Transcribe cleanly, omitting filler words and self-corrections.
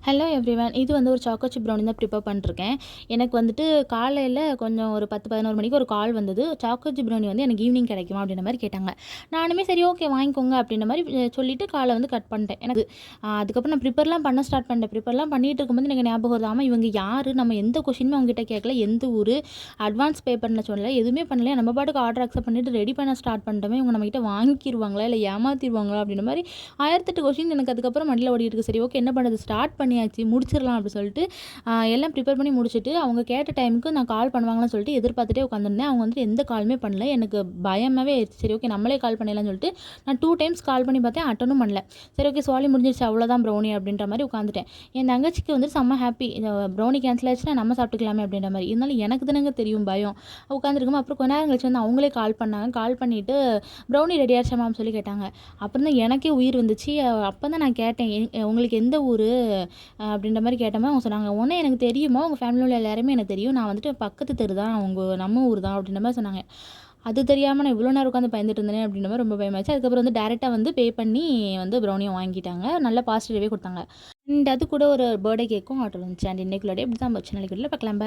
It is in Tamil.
Hello everyone. இது வந்து ஒரு சாக்கோ சிப் ப்ரௌனி தான் ப்ரிப்பேர் பண்ணிருக்கேன். எனக்கு வந்துட்டு காலையில கொஞ்சம் ஒரு 10, 11 மணிக்கு ஒரு கால் வந்தது. சாக்கோ சிப் ப்ரௌனி வந்து எனக்கு ஈவினிங் கிடைக்குமா அப்படின்ற மாரி கேட்டாங்க. நானுமே சரி ஓகே வாங்கிக்கோங்க அப்படின்ற மாரி சொல்லிட்டு கால வந்து கட் பண்ணிட்டேன். எனக்கு அதுக்கப்புறம் நான் ப்ரிப்பேர்லாம் பண்ண ஸ்டார்ட் பண்ணிட்டேன். ப்ரிப்பேர்லாம் பண்ணிட்டு இருக்கும்போது எனக்கு ஞாபகம் வருது. ஆமா இவங்க யாரு? நம்ம எந்த கொஸ்டினுமே அவங்ககிட்ட கேட்கல. எந்த ஊரு? அட்வான்ஸ் பே பண்ண சொல்லல. எதுவுமே பண்ணல. நம்ம பாட்டுக்கு ஆர்டர் அக்செப்ட் பண்ணிட்டு ரெடி பண்ண ஸ்டார்ட் பண்ணிட்டோமே. இவங்க நம்மகிட்ட வாங்கிருவாங்களா? இல்ல ஏமாத்திருவாங்களா? அப்படின்ற மாரி 1008 கொஸ்டின் எனக்கு அதுக்கப்புறம் மண்டையில ஓடிட்டு இருக்கு. சரி ஓகே என்ன பண்ணுறது? ஸ்டார்ட் பண்ணியாச்சு முடிச்சிடலாம் அப்படி சொல்லிட்டு எல்லாம் ப்ரிப்பேர் பண்ணி முடிச்சுட்டு அவங்க கேட்ட டைமுக்கு நான் கால் பண்ணுவாங்கன்னு சொல்லிட்டு எதிர்பார்த்துட்டே உட்காந்துருந்தேன். அவங்க வந்துட்டு எந்த காலுமே பண்ணல. எனக்கு பயமாவே ஆயிடுச்சு. சரி ஓகே நம்மளே கால் பண்ணிடலாம்னு சொல்லிட்டு நான் 2 டைம்ஸ் கால் பண்ணி பார்த்தேன். அட்டனும் பண்ணல. சரி ஓகே சோலி முடிஞ்சிருச்சு அவ்வளோதான் ப்ரௌனி அப்படின்ற மாதிரி உட்காந்துட்டேன். என் தங்கச்சிக்கு வந்து செம்ம ஹாப்பி. ப்ரௌனி கேன்சல் ஆயிடுச்சுன்னா நம்ம சாப்பிட்டுக்கலாமே அப்படின்ற மாதிரி. இருந்தாலும் எனக்கு தானங்க தெரியும் பயம். உட்காந்துருக்கும் அப்புறம் கொஞ்ச நேரம் கழிச்சு வந்து அவங்களே கால் பண்ணாங்க. கால் பண்ணிட்டு ப்ரௌனி ரெடி ஆயிடுச்சா மேம் சொல்லி கேட்டாங்க. அப்புறம் தான் எனக்கே உயிர் வந்துச்சு. அப்போ தான் நான் கேட்டேன் உங்களுக்கு எந்த ஊர் அப்படின்ற மாரி கேட்டோமா, அவங்க சொன்னாங்க, "உன்ன எனக்கு தெரியுமா? உங்க ஃபேமிலில உள்ள எல்லாருமே எனக்கு தெரியும். நான் வந்துட்டு பக்கத்து தெரு தான். நம்ம ஊர் தான்." அப்படின்ற மாரி சொன்னாங்க. அது தெரியாம நான் இவ்வளோ நேரம் உட்காந்து பயந்துட்டு இருந்தேனே அப்படின்ற மாரி ரொம்ப பயமாச்சு. அதுக்கப்புறம் வந்து டைரக்ட்டா வந்து பே பண்ணி வந்து ப்ரௌனிய வாங்கிட்டாங்க. நல்ல பாசிட்டிவாவே குடுத்தாங்க. அண்ட் அது கூட ஒரு பர்த்டே கேக்கும் ஆர்டர் வந்துச்சு. அண்ட் இன்னைக்குள்ள டே இப்படி தான் போச்சு. நாளைக்கு வீடியோல பார்க்கலாம். பாய்.